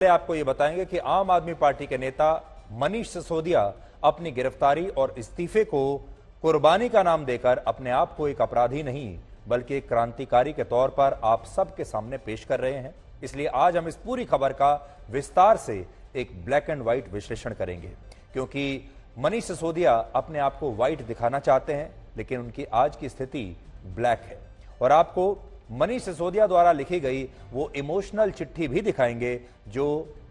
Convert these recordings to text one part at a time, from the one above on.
आपको ये बताएंगे कि आम आदमी पार्टी के नेता मनीष सिसोदिया अपनी गिरफ्तारी और इस्तीफे को कुर्बानी का नाम देकर अपने आप को एक अपराधी नहीं बल्कि एक क्रांतिकारी के तौर पर आप सबके सामने पेश कर रहे हैं। इसलिए आज हम इस पूरी खबर का विस्तार से एक ब्लैक एंड व्हाइट विश्लेषण करेंगे, क्योंकि मनीष सिसोदिया अपने आप को व्हाइट दिखाना चाहते हैं लेकिन उनकी आज की स्थिति ब्लैक है। और आपको मनीष सिसोदिया द्वारा लिखी गई वो इमोशनल चिट्ठी भी दिखाएंगे जो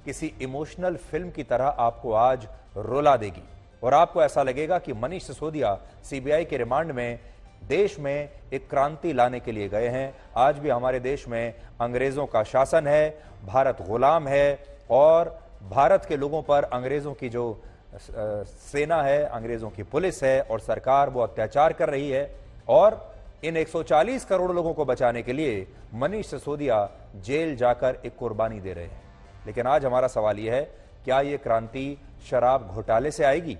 किसी इमोशनल फिल्म की तरह आपको आज रुला देगी और आपको ऐसा लगेगा कि मनीष सिसोदिया सीबीआई के रिमांड में देश में एक क्रांति लाने के लिए गए हैं। आज भी हमारे देश में अंग्रेजों का शासन है, भारत गुलाम है और भारत के लोगों पर अंग्रेजों की जो सेना है, अंग्रेजों की पुलिस है और सरकार वो अत्याचार कर रही है। और इन 140 करोड़ लोगों को बचाने के लिए मनीष सिसोदिया जेल जाकर एक कुर्बानी दे रहे हैं। लेकिन आज हमारा सवाल यह है, क्या यह क्रांति शराब घोटाले से आएगी?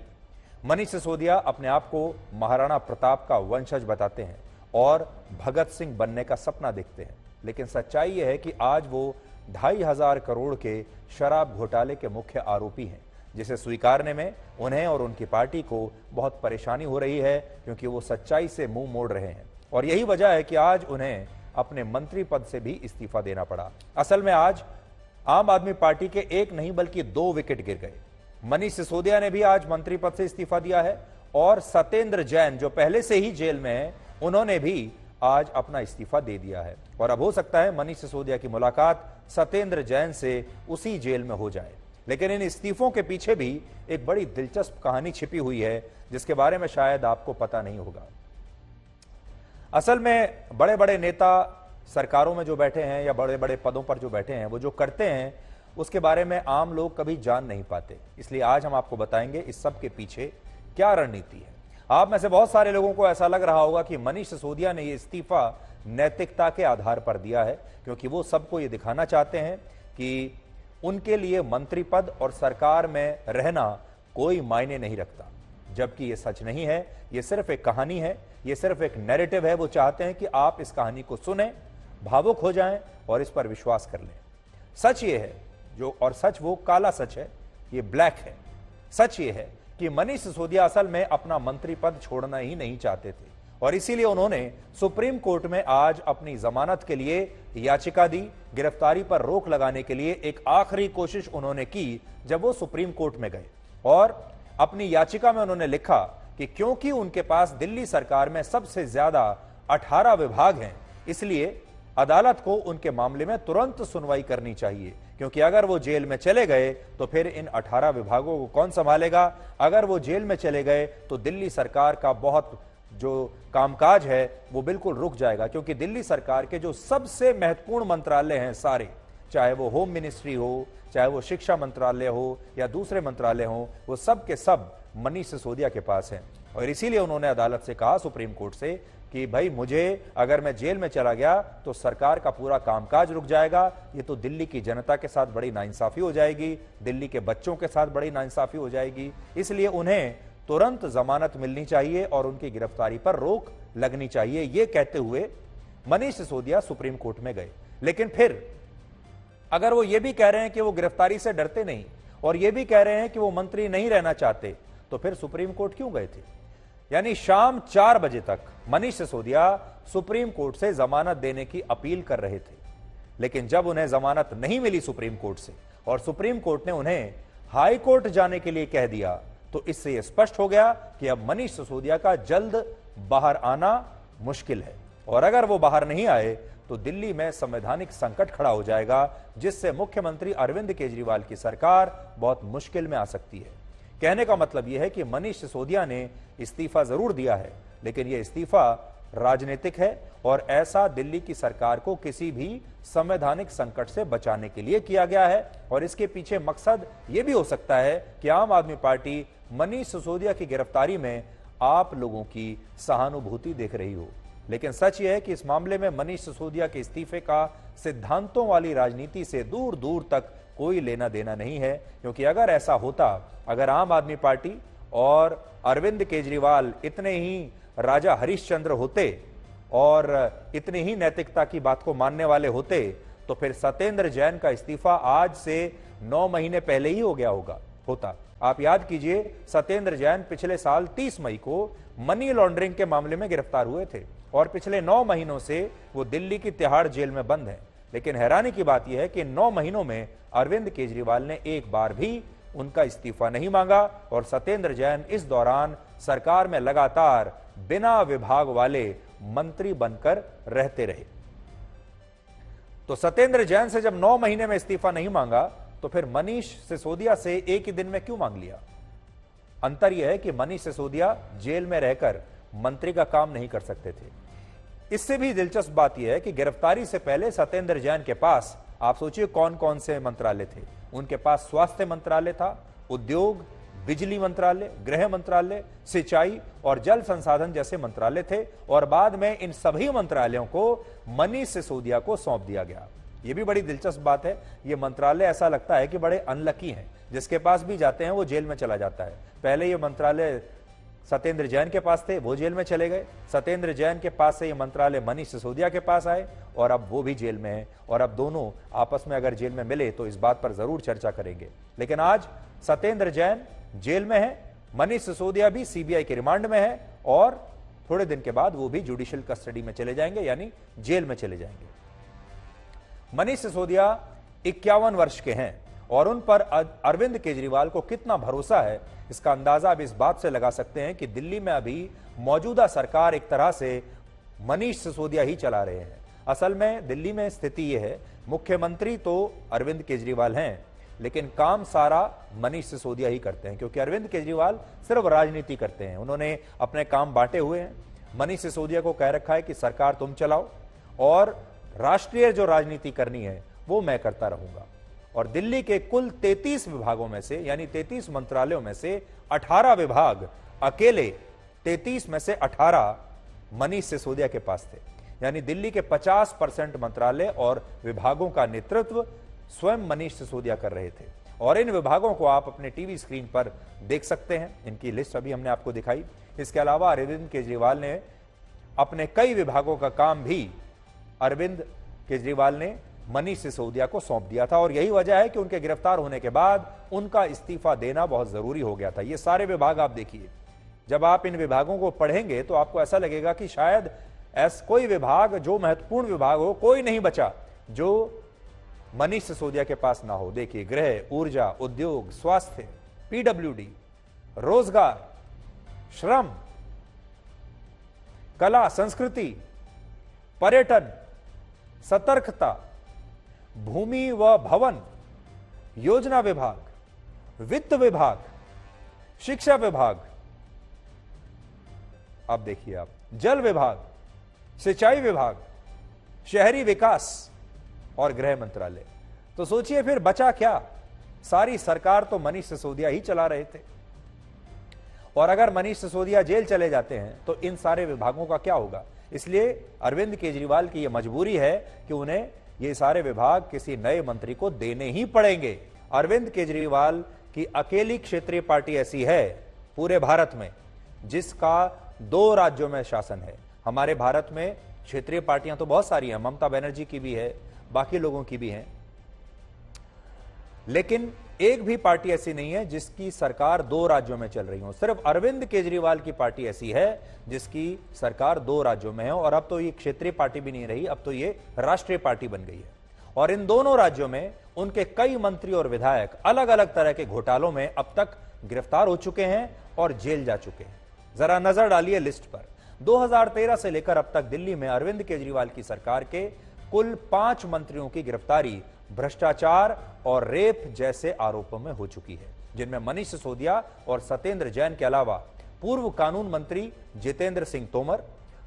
मनीष सिसोदिया अपने आप को महाराणा प्रताप का वंशज बताते हैं और भगत सिंह बनने का सपना देखते हैं, लेकिन सच्चाई यह है कि आज वो 2,500 करोड़ के शराब घोटाले के मुख्य आरोपी हैं, जिसे स्वीकारने में उन्हें और उनकी पार्टी को बहुत परेशानी हो रही है, क्योंकि वो सच्चाई से मुंह मोड़ रहे हैं। और यही वजह है कि आज उन्हें अपने मंत्री पद से भी इस्तीफा देना पड़ा। असल में आज आम आदमी पार्टी के एक नहीं बल्कि 2 विकेट गिर गए। मनीष सिसोदिया ने भी आज मंत्री पद से इस्तीफा दिया है और सत्येंद्र जैन जो पहले से ही जेल में है, उन्होंने भी आज अपना इस्तीफा दे दिया है। और अब हो सकता है मनीष सिसोदिया की मुलाकात सत्येंद्र जैन से उसी जेल में हो जाए। लेकिन इन इस्तीफों के पीछे भी एक बड़ी दिलचस्प कहानी छिपी हुई है, जिसके बारे में शायद आपको पता नहीं होगा। असल में बड़े बड़े नेता सरकारों में जो बैठे हैं या बड़े बड़े पदों पर जो बैठे हैं, वो जो करते हैं उसके बारे में आम लोग कभी जान नहीं पाते। इसलिए आज हम आपको बताएंगे इस सब के पीछे क्या रणनीति है। आप में से बहुत सारे लोगों को ऐसा लग रहा होगा कि मनीष सिसोदिया ने ये इस्तीफा नैतिकता के आधार पर दिया है, क्योंकि वो सबको ये दिखाना चाहते हैं कि उनके लिए मंत्री पद और सरकार में रहना कोई मायने नहीं रखता, जबकि ये सच नहीं है। ये सिर्फ एक कहानी है, ये सिर्फ एक नैरेटिव है। वो चाहते हैं कि आप इस कहानी को सुने, भावुक हो जाएं और इस पर विश्वास कर लें। सच ये है जो, और सच वो काला सच है, ये ब्लैक है। सच ये है कि मनीष सिसोदिया असल में अपना मंत्री पद छोड़ना ही नहीं चाहते थे और इसीलिए उन्होंने सुप्रीम कोर्ट में आज अपनी जमानत के लिए याचिका दी। गिरफ्तारी पर रोक लगाने के लिए एक आखिरी कोशिश उन्होंने की जब वो सुप्रीम कोर्ट में गए और अपनी याचिका में उन्होंने लिखा कि क्योंकि उनके पास दिल्ली सरकार में सबसे ज्यादा 18 विभाग हैं, इसलिए अदालत को उनके मामले में तुरंत सुनवाई करनी चाहिए, क्योंकि अगर वो जेल में चले गए तो फिर इन 18 विभागों को कौन संभालेगा। अगर वो जेल में चले गए तो दिल्ली सरकार का बहुत जो कामकाज है वो बिल्कुल रुक जाएगा, क्योंकि दिल्ली सरकार के जो सबसे महत्वपूर्ण मंत्रालय हैं सारे, चाहे वो होम मिनिस्ट्री हो, चाहे वो शिक्षा मंत्रालय हो या दूसरे मंत्रालय हो, वो सब के सब मनीष सिसोदिया के पास हैं। और इसीलिए उन्होंने अदालत से कहा, सुप्रीम कोर्ट से, कि भाई मुझे अगर मैं जेल में चला गया तो सरकार का पूरा कामकाज रुक जाएगा। ये तो दिल्ली की जनता के साथ बड़ी नाइंसाफी हो जाएगी, दिल्ली के बच्चों के साथ बड़ी नाइंसाफी हो जाएगी। इसलिए उन्हें तुरंत जमानत मिलनी चाहिए और उनकी गिरफ्तारी पर रोक लगनी चाहिए। ये कहते हुए मनीष सिसोदिया सुप्रीम कोर्ट में गए। लेकिन फिर अगर वो ये भी कह रहे हैं कि वो गिरफ्तारी से डरते नहीं और ये भी कह रहे हैं कि वो मंत्री नहीं रहना चाहते, तो फिर सुप्रीम कोर्ट क्यों गए थे? यानी शाम 4 बजे तक मनीष सिसोदिया सुप्रीम कोर्ट से जमानत देने की अपील कर रहे थे, लेकिन जब उन्हें जमानत नहीं मिली सुप्रीम कोर्ट से और सुप्रीम कोर्ट ने उन्हें हाई कोर्ट जाने के लिए कह दिया, तो इससे यह स्पष्ट हो गया कि अब मनीष सिसोदिया का जल्द बाहर आना मुश्किल है। और अगर वो बाहर नहीं आए तो दिल्ली में संवैधानिक संकट खड़ा हो जाएगा, जिससे मुख्यमंत्री अरविंद केजरीवाल की सरकार बहुत मुश्किल में आ सकती है। कहने का मतलब यह है कि मनीष सिसोदिया ने इस्तीफा जरूर दिया है, लेकिन यह इस्तीफा राजनीतिक है और ऐसा दिल्ली की सरकार को किसी भी संवैधानिक संकट से बचाने के लिए किया गया है। और इसके पीछे मकसद यह भी हो सकता है कि आम आदमी पार्टी मनीष सिसोदिया की गिरफ्तारी में आप लोगों की सहानुभूति देख रही हो। लेकिन सच यह है कि इस मामले में मनीष सिसोदिया के इस्तीफे का सिद्धांतों वाली राजनीति से दूर दूर तक कोई लेना देना नहीं है, क्योंकि अगर ऐसा होता, अगर आम आदमी पार्टी और अरविंद केजरीवाल इतने ही राजा हरिश्चंद्र होते और इतनी ही नैतिकता की बात को मानने वाले होते, तो फिर सत्येंद्र जैन का इस्तीफा आज से 9 महीने पहले ही हो गया होता। आप याद कीजिए, सत्येंद्र जैन पिछले साल 30 मई को मनी लॉन्ड्रिंग के मामले में गिरफ्तार हुए थे और पिछले 9 महीनों से वो दिल्ली की तिहाड़ जेल में बंद है। लेकिन हैरानी की बात यह है कि 9 महीनों में अरविंद केजरीवाल ने एक बार भी उनका इस्तीफा नहीं मांगा और सत्येंद्र जैन इस दौरान सरकार में लगातार बिना विभाग वाले मंत्री बनकर रहते रहे। तो सत्येंद्र जैन से जब 9 महीने में इस्तीफा नहीं मांगा तो फिर मनीष सिसोदिया से एक ही दिन में क्यों मांग लिया? अंतर यह है कि मनीष सिसोदिया जेल में रहकर मंत्री का काम नहीं कर सकते थे। इससे भी दिलचस्प बात यह है कि गिरफ्तारी से पहले सत्येंद्र जैन के पास, आप सोचिए कौन कौन से मंत्रालय थे। उनके पास स्वास्थ्य मंत्रालय था, उद्योग, बिजली मंत्रालय, गृह मंत्रालय, सिंचाई और जल संसाधन जैसे मंत्रालय थे और बाद में इन सभी मंत्रालयों को मनीष सिसोदिया को सौंप दिया गया। यह भी बड़ी दिलचस्प बात है। ये मंत्रालय ऐसा लगता है कि बड़े अनलकी हैं, जिसके पास भी जाते हैं वो जेल में चला जाता है। पहले ये मंत्रालय सत्येंद्र जैन के पास थे, वो जेल में चले गए। सत्येंद्र जैन के पास से ये मंत्रालय मनीष सिसोदिया के पास आए और अब वो भी जेल में है और अब दोनों आपस में अगर जेल में मिले तो इस बात पर जरूर चर्चा करेंगे। लेकिन आज सत्येंद्र जैन जेल में है, मनीष सिसोदिया भी सीबीआई के रिमांड में है और थोड़े दिन के बाद वो भी जुडिशियल कस्टडी में चले जाएंगे, यानी जेल में चले जाएंगे। मनीष सिसोदिया 51 वर्ष के हैं और उन पर अरविंद केजरीवाल को कितना भरोसा है, इसका अंदाजा अब इस बात से लगा सकते हैं कि दिल्ली में अभी मौजूदा सरकार एक तरह से मनीष सिसोदिया ही चला रहे हैं। असल में दिल्ली में स्थिति यह है, मुख्यमंत्री तो अरविंद केजरीवाल हैं, लेकिन काम सारा मनीष सिसोदिया ही करते हैं, क्योंकि अरविंद केजरीवाल सिर्फ राजनीति करते हैं। उन्होंने अपने काम बांटे हुए हैं। मनीष सिसोदिया को कह रखा है कि सरकार तुम चलाओ और राष्ट्रीय जो राजनीति करनी है वो मैं करता रहूंगा। और दिल्ली के कुल 33 विभागों में से, यानी 33 मंत्रालयों में से 18 विभाग अकेले 33 में से 18 मनीष सिसोदिया के पास थे। यानी दिल्ली के 50% मंत्रालय और विभागों का नेतृत्व स्वयं मनीष सिसोदिया कर रहे थे। और इन विभागों को आप अपने टीवी स्क्रीन पर देख सकते हैं, इनकी लिस्ट अभी हमने आपको दिखाई। इसके अलावा अरविंद केजरीवाल ने अपने कई विभागों का काम भी अरविंद केजरीवाल ने मनीष सिसोदिया को सौंप दिया था और यही वजह है कि उनके गिरफ्तार होने के बाद उनका इस्तीफा देना बहुत जरूरी हो गया था। ये सारे विभाग आप देखिए, जब आप इन विभागों को पढ़ेंगे तो आपको ऐसा लगेगा कि शायद ऐसा कोई विभाग जो महत्वपूर्ण विभाग हो, कोई नहीं बचा जो मनीष सिसोदिया के पास ना हो। देखिए, गृह, ऊर्जा, उद्योग, स्वास्थ्य, पीडब्ल्यूडी, रोजगार, श्रम, कला, संस्कृति, पर्यटन, सतर्कता, भूमि व भवन, योजना विभाग, वित्त विभाग, शिक्षा विभाग, अब देखिए आप, जल विभाग, सिंचाई विभाग, शहरी विकास और गृह मंत्रालय। तो सोचिए फिर बचा क्या? सारी सरकार तो मनीष सिसोदिया ही चला रहे थे। और अगर मनीष सिसोदिया जेल चले जाते हैं तो इन सारे विभागों का क्या होगा? इसलिए अरविंद केजरीवाल की यह मजबूरी है कि उन्हें ये सारे विभाग किसी नए मंत्री को देने ही पड़ेंगे। अरविंद केजरीवाल की अकेली क्षेत्रीय पार्टी ऐसी है पूरे भारत में जिसका 2 राज्यों में शासन है। हमारे भारत में क्षेत्रीय पार्टियां तो बहुत सारी हैं, ममता बनर्जी की भी है, बाकी लोगों की भी हैं, लेकिन एक भी पार्टी ऐसी नहीं है जिसकी सरकार 2 राज्यों में चल रही हो। सिर्फ अरविंद केजरीवाल की पार्टी ऐसी है जिसकी सरकार 2 राज्यों में है और अब तो ये क्षेत्रीय पार्टी भी नहीं रही, अब तो ये राष्ट्रीय पार्टी बन गई है। और इन दोनों राज्यों में उनके कई मंत्री और विधायक अलग अलग तरह के घोटालों में अब तक गिरफ्तार हो चुके हैं और जेल जा चुके हैं। जरा नजर डालिए लिस्ट पर। 2013 से लेकर अब तक दिल्ली में अरविंद केजरीवाल की सरकार के कुल 5 मंत्रियों की गिरफ्तारी भ्रष्टाचार और रेप जैसे आरोपों में हो चुकी है, जिनमें मनीष सिसोदिया और सत्येंद्र जैन के अलावा पूर्व कानून मंत्री जितेंद्र सिंह तोमर,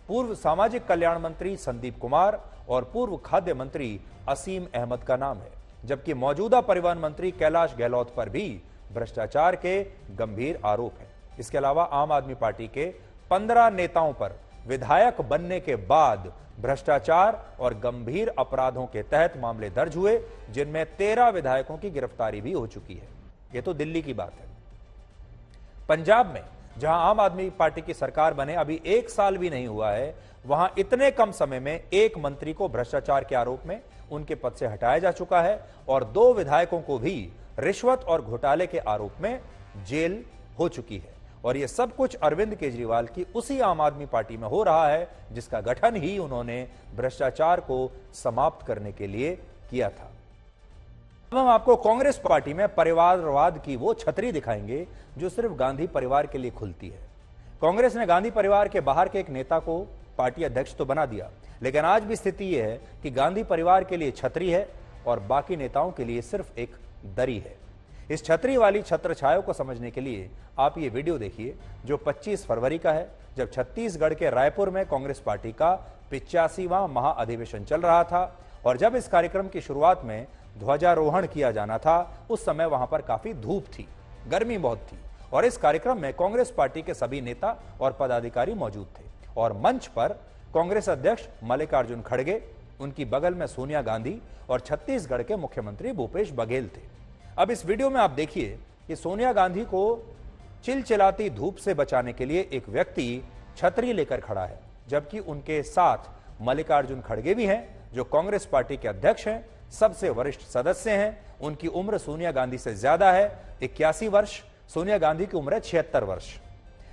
पूर्व सामाजिक कल्याण मंत्री संदीप कुमार और पूर्व खाद्य मंत्री असीम अहमद का नाम है। जबकि मौजूदा परिवहन मंत्री कैलाश गहलोत पर भी भ्रष्टाचार के गंभीर आरोप हैं। इसके अलावा आम आदमी पार्टी के 15 नेताओं पर विधायक बनने के बाद भ्रष्टाचार और गंभीर अपराधों के तहत मामले दर्ज हुए, जिनमें 13 विधायकों की गिरफ्तारी भी हो चुकी है। यह तो दिल्ली की बात है। पंजाब में जहां आम आदमी पार्टी की सरकार बने अभी 1 साल भी नहीं हुआ है, वहां इतने कम समय में एक मंत्री को भ्रष्टाचार के आरोप में उनके पद से हटाया जा चुका है और 2 विधायकों को भी रिश्वत और घोटाले के आरोप में जेल हो चुकी है। और यह सब कुछ अरविंद केजरीवाल की उसी आम आदमी पार्टी में हो रहा है जिसका गठन ही उन्होंने भ्रष्टाचार को समाप्त करने के लिए किया था। अब हम आपको कांग्रेस पार्टी में परिवारवाद की वो छतरी दिखाएंगे जो सिर्फ गांधी परिवार के लिए खुलती है। कांग्रेस ने गांधी परिवार के बाहर के एक नेता को पार्टी अध्यक्ष तो बना दिया, लेकिन आज भी स्थिति यह है कि गांधी परिवार के लिए छतरी है और बाकी नेताओं के लिए सिर्फ एक दरी है। इस छतरी वाली छत्र छाया को समझने के लिए आप ये वीडियो देखिए जो 25 फरवरी का है, जब छत्तीसगढ़ के रायपुर में कांग्रेस पार्टी का 85वां महाअधिवेशन चल रहा था और जब इस कार्यक्रम की शुरुआत में ध्वजारोहण किया जाना था उस समय वहां पर काफी धूप थी, गर्मी बहुत थी और इस कार्यक्रम में कांग्रेस पार्टी के सभी नेता और पदाधिकारी मौजूद थे और मंच पर कांग्रेस अध्यक्ष मल्लिकार्जुन खड़गे, उनकी बगल में सोनिया गांधी और छत्तीसगढ़ के मुख्यमंत्री भूपेश बघेल थे। अब इस वीडियो में आप देखिए कि सोनिया गांधी को चिलचिलाती धूप से बचाने के लिए एक व्यक्ति छतरी लेकर खड़ा है, जबकि उनके साथ मल्लिकार्जुन खड़गे भी हैं जो कांग्रेस पार्टी के अध्यक्ष हैं, सबसे वरिष्ठ सदस्य हैं। उनकी उम्र सोनिया गांधी से ज्यादा है, 81 वर्ष। सोनिया गांधी की उम्र है 76 वर्ष।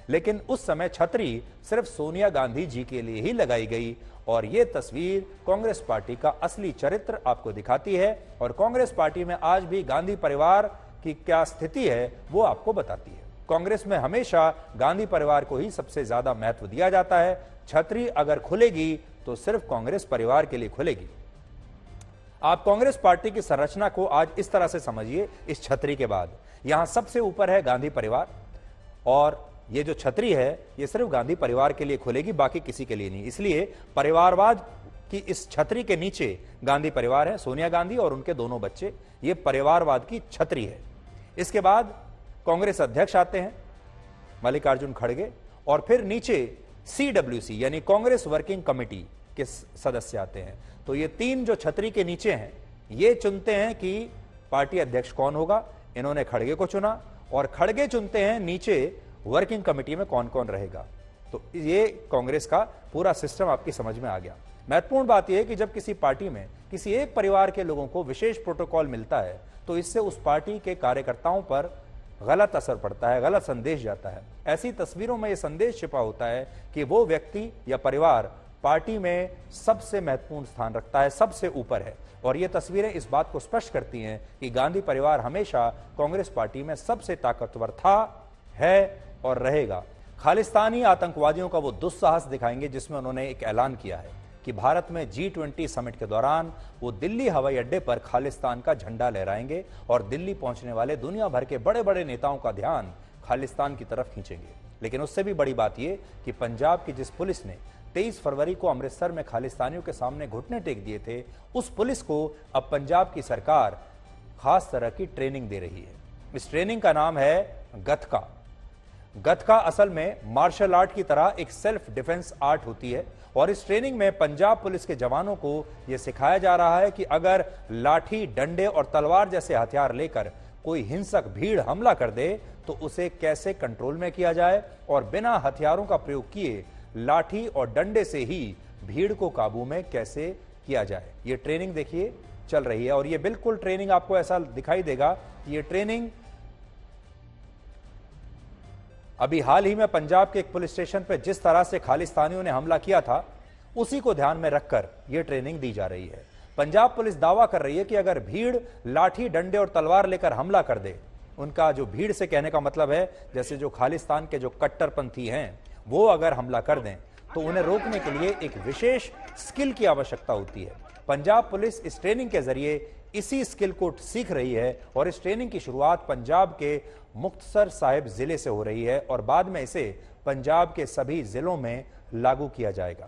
लेकिन उस समय छतरी सिर्फ सोनिया गांधी जी के लिए ही लगाई गई और यह तस्वीर कांग्रेस पार्टी का असली चरित्र आपको दिखाती है और कांग्रेस पार्टी में आज भी गांधी परिवार की क्या स्थिति है वो आपको बताती है। कांग्रेस में हमेशा गांधी परिवार को ही सबसे ज्यादा महत्व दिया जाता है। छतरी अगर खुलेगी तो सिर्फ कांग्रेस परिवार के लिए खुलेगी। आप कांग्रेस पार्टी की संरचना को आज इस तरह से समझिए। इस छतरी के बाद यहां सबसे ऊपर है गांधी परिवार और ये जो छतरी है ये सिर्फ गांधी परिवार के लिए खुलेगी, बाकी किसी के लिए नहीं। इसलिए परिवारवाद की इस छतरी के नीचे गांधी परिवार है, सोनिया गांधी और उनके दोनों बच्चे, ये परिवारवाद की छतरी है। इसके बाद कांग्रेस अध्यक्ष आते हैं मल्लिकार्जुन खड़गे और फिर नीचे CWC यानी कांग्रेस वर्किंग कमेटी के सदस्य आते हैं। तो ये 3 जो छतरी के नीचे हैं ये चुनते हैं कि पार्टी अध्यक्ष कौन होगा। इन्होंने खड़गे को चुना और खड़गे चुनते हैं नीचे वर्किंग कमेटी में कौन कौन रहेगा। तो ये कांग्रेस का पूरा सिस्टम आपकी समझ में आ गया। महत्वपूर्ण बात यह है कि जब किसी पार्टी में किसी एक परिवार के लोगों को विशेष प्रोटोकॉल मिलता है तो इससे उस पार्टी के कार्यकर्ताओं पर गलत असर पड़ता है, गलत संदेश जाता है। ऐसी तस्वीरों में यह संदेश छिपा होता है कि वो व्यक्ति या परिवार पार्टी में सबसे महत्वपूर्ण स्थान रखता है, सबसे ऊपर है। और ये तस्वीरें इस बात को स्पष्ट करती हैं कि गांधी परिवार हमेशा कांग्रेस पार्टी में सबसे ताकतवर था, है और रहेगा। खालिस्तानी आतंकवादियों का वो दुस्साहस दिखाएंगे जिसमें उन्होंने एक ऐलान किया है कि भारत में G20 समिट के दौरान वो दिल्ली हवाई अड्डे पर खालिस्तान का झंडा लहराएंगे और दिल्ली पहुंचने वाले दुनिया भर के बड़े बड़े नेताओं का ध्यान खालिस्तान की तरफ खींचेंगे। लेकिन उससे भी बड़ी बात यह कि पंजाब की जिस पुलिस ने 23 फरवरी को अमृतसर में खालिस्तानियों के सामने घुटने टेक दिए थे, उस पुलिस को अब पंजाब की सरकार खास तरह की ट्रेनिंग दे रही है। इस ट्रेनिंग का नाम है गतका। गतका असल में मार्शल आर्ट की तरह एक सेल्फ डिफेंस आर्ट होती है और इस ट्रेनिंग में पंजाब पुलिस के जवानों को यह सिखाया जा रहा है कि अगर लाठी, डंडे और तलवार जैसे हथियार लेकर कोई हिंसक भीड़ हमला कर दे तो उसे कैसे कंट्रोल में किया जाए और बिना हथियारों का प्रयोग किए लाठी और डंडे से ही भीड़ को काबू में कैसे किया जाए। यह ट्रेनिंग देखिए चल रही है और यह बिल्कुल ट्रेनिंग आपको ऐसा दिखाई देगा कि यह ट्रेनिंग अभी हाल ही में पंजाब के एक पुलिस स्टेशन पर जिस तरह से खालिस्तानियों ने हमला किया था उसी को ध्यान में रखकर यह ट्रेनिंग दी जा रही है। पंजाब पुलिस दावा कर रही है कि अगर भीड़ लाठी, डंडे और तलवार लेकर हमला कर दे, उनका जो भीड़ से कहने का मतलब है जैसे जो खालिस्तान के जो कट्टरपंथी हैं वो अगर हमला कर दें तो उन्हें रोकने के लिए एक विशेष स्किल की आवश्यकता होती है। पंजाब पुलिस इस ट्रेनिंग के जरिए इसी स्किल को सीख रही है और इस ट्रेनिंग की शुरुआत पंजाब के मुक्तसर साहिब जिले से हो रही है और बाद में इसे पंजाब के सभी जिलों में लागू किया जाएगा।